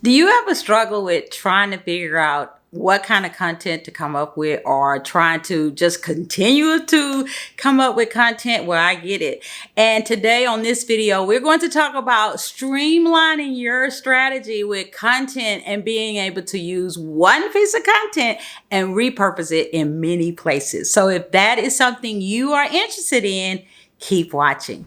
Do you ever struggle with trying to figure out what kind of content to come up with, or trying to just continue to come up with content? Well, I get it. And today on this video, we're going to talk about streamlining your strategy with content and being able to use one piece of content and repurpose it in many places. So if that is something you are interested in, keep watching.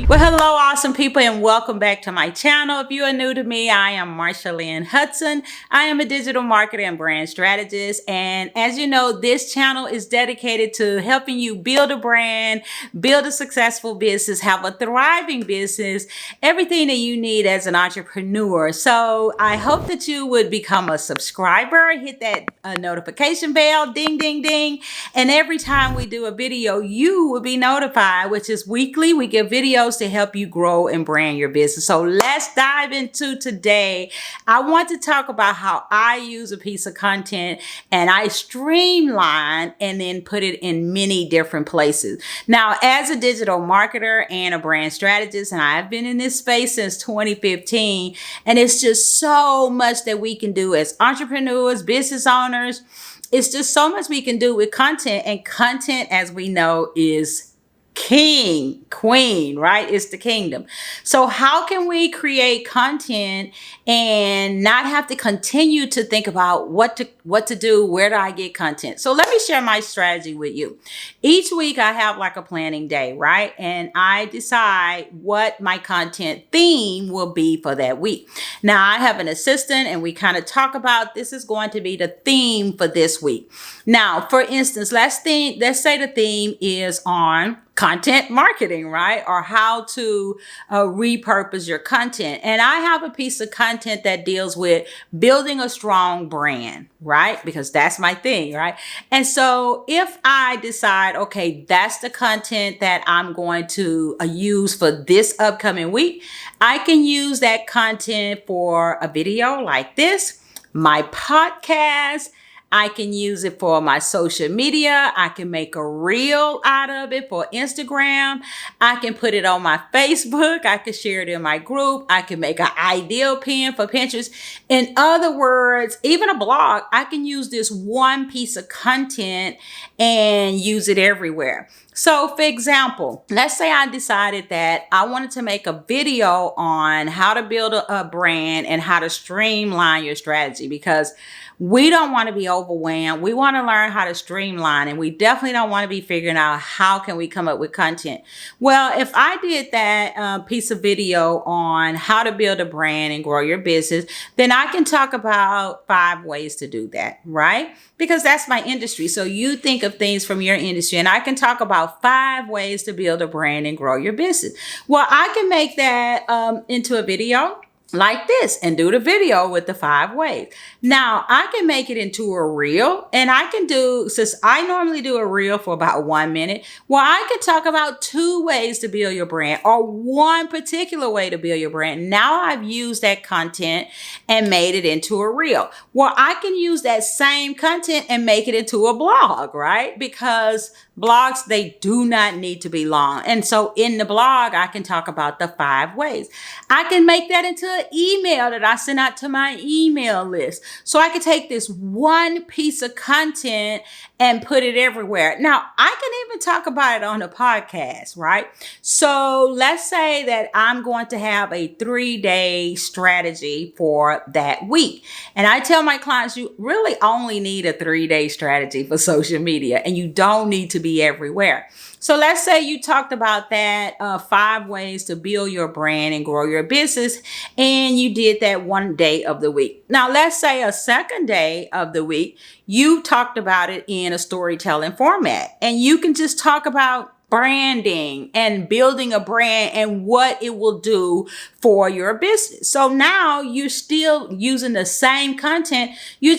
Well, hello, awesome people, and welcome back to my channel. If you are new to me, I am Marsha Lynn Hudson. I am a digital marketer and brand strategist. And as you know, this channel is dedicated to helping you build a brand, build a successful business, have a thriving business, everything that you need as an entrepreneur. So I hope that you would become a subscriber, hit that notification bell, ding, ding, ding. And every time we do a video, you will be notified, which is weekly. We give videos to help you grow and brand your business. So let's dive into today. I want to talk about how I use a piece of content and I streamline and then put it in many different places. Now, as a digital marketer and a brand strategist, and I've been in this space since 2015, and it's just so much that we can do as entrepreneurs, business owners. It's just so much we can do with content, and content, as we know, is king, queen, right? It's the kingdom. So how can we create content and not have to continue to think about what to do, where do I get content? So let me share my strategy with you. Each week I have like a planning day, right? And I decide what my content theme will be for that week. Now I have an assistant and we kind of talk about this is going to be the theme for this week. Now, for instance, let's say the theme is on content marketing, right? Or how to repurpose your content. And I have a piece of content that deals with building a strong brand, right? Because that's my thing, right? And so if I decide, okay, that's the content that I'm going to use for this upcoming week, I can use that content for a video like this, my podcast. I can use it for my social media. I can make a reel out of it for Instagram. I can put it on my Facebook. I can share it in my group. I can make an ideal pin for Pinterest. In other words, even a blog, I can use this one piece of content and use it everywhere. So for example, let's say I decided that I wanted to make a video on how to build a brand and how to streamline your strategy, because we don't want to be overwhelmed. We want to learn how to streamline, and we definitely don't want to be figuring out how can we come up with content. Well, if I did that piece of video on how to build a brand and grow your business, then I can talk about 5 ways to do that, right? Because that's my industry. So you think of things from your industry, and I can talk about 5 ways to build a brand and grow your business. Well, I can make that into a video like this and do the video with the 5 ways. Now I can make it into a reel, and I can do, since I normally do a reel for about 1 minute, well, I can talk about 2 ways to build your brand, or 1 particular way to build your brand. Now I've used that content and made it into a reel. Well, I can use that same content and make it into a blog, right? Because blogs, they do not need to be long. And so in the blog, I can talk about the 5 ways. I can make that into an email that I send out to my email list. So I could take this one piece of content and put it everywhere. Now, I can even talk about it on a podcast, right? So let's say that I'm going to have a 3-day strategy for that week. And I tell my clients, you really only need a 3-day strategy for social media, and you don't need to be everywhere. So let's say you talked about that 5 ways to build your brand and grow your business, and you did that 1 day of the week. Now let's say a 2nd day of the week, you talked about it in a storytelling format, and you can just talk about branding and building a brand and what it will do for your business. So now you're still using the same content. You're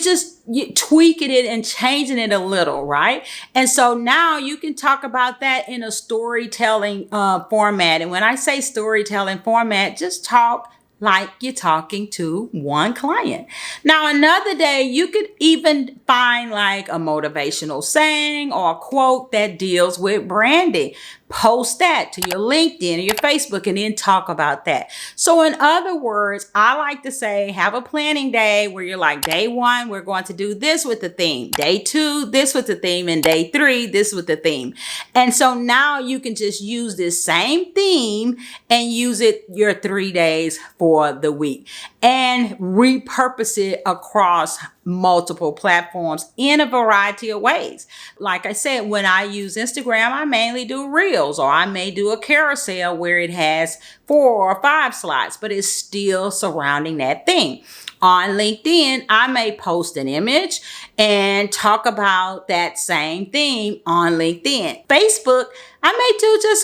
tweaking it and changing it a little, right? And so now you can talk about that in a storytelling format. And when I say storytelling format, just talk like you're talking to one client. Now, another day, you could even find like a motivational saying or a quote that deals with branding. Post that to your LinkedIn or your Facebook and then talk about that. So in other words, I like to say, have a planning day where you're like, day 1, we're going to do this with the theme. Day 2, this with the theme. And day 3, this with the theme. And so now you can just use this same theme and use it your 3 days for the week and repurpose it across multiple platforms in a variety of ways. Like I said, when I use Instagram, I mainly do reels, or I may do a carousel where it has 4 or 5 slots, but it's still surrounding that thing. On LinkedIn, I may post an image and talk about that same theme on LinkedIn. Facebook, I may do just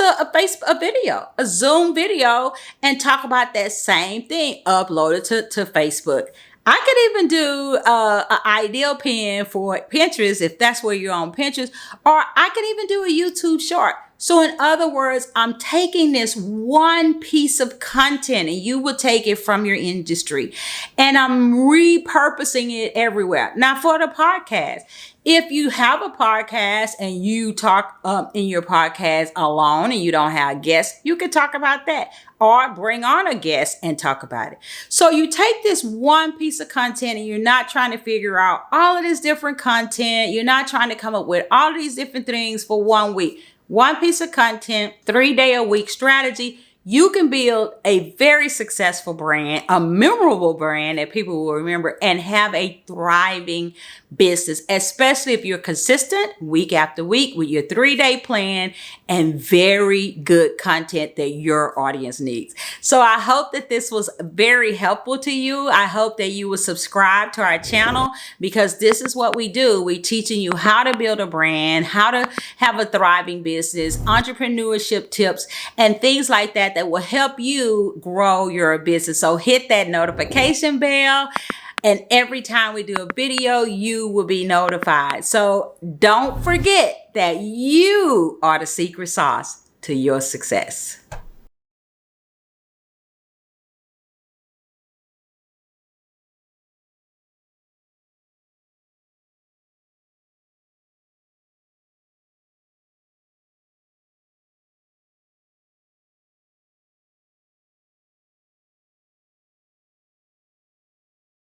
a video, a Zoom video, and talk about that same thing, upload it to Facebook. I could even do an ideal pin for Pinterest if that's where you're on Pinterest, or I could even do a YouTube short. So in other words, I'm taking this one piece of content, and you would take it from your industry, and I'm repurposing it everywhere. Now for the podcast, if you have a podcast and you talk in your podcast alone and you don't have guests, you can talk about that or bring on a guest and talk about it. So you take this one piece of content and you're not trying to figure out all of this different content. You're not trying to come up with all of these different things for 1 week. One piece of content, 3-day-a-week strategy. You can build a very successful brand, a memorable brand that people will remember, and have a thriving business, especially if you're consistent week after week with your 3-day plan and very good content that your audience needs. So I hope that this was very helpful to you. I hope that you will subscribe to our channel, because this is what we do. We're teaching you how to build a brand, how to have a thriving business, entrepreneurship tips, and things like that will help you grow your business. So hit that notification bell, and every time we do a video, you will be notified. So don't forget that you are the secret sauce to your success.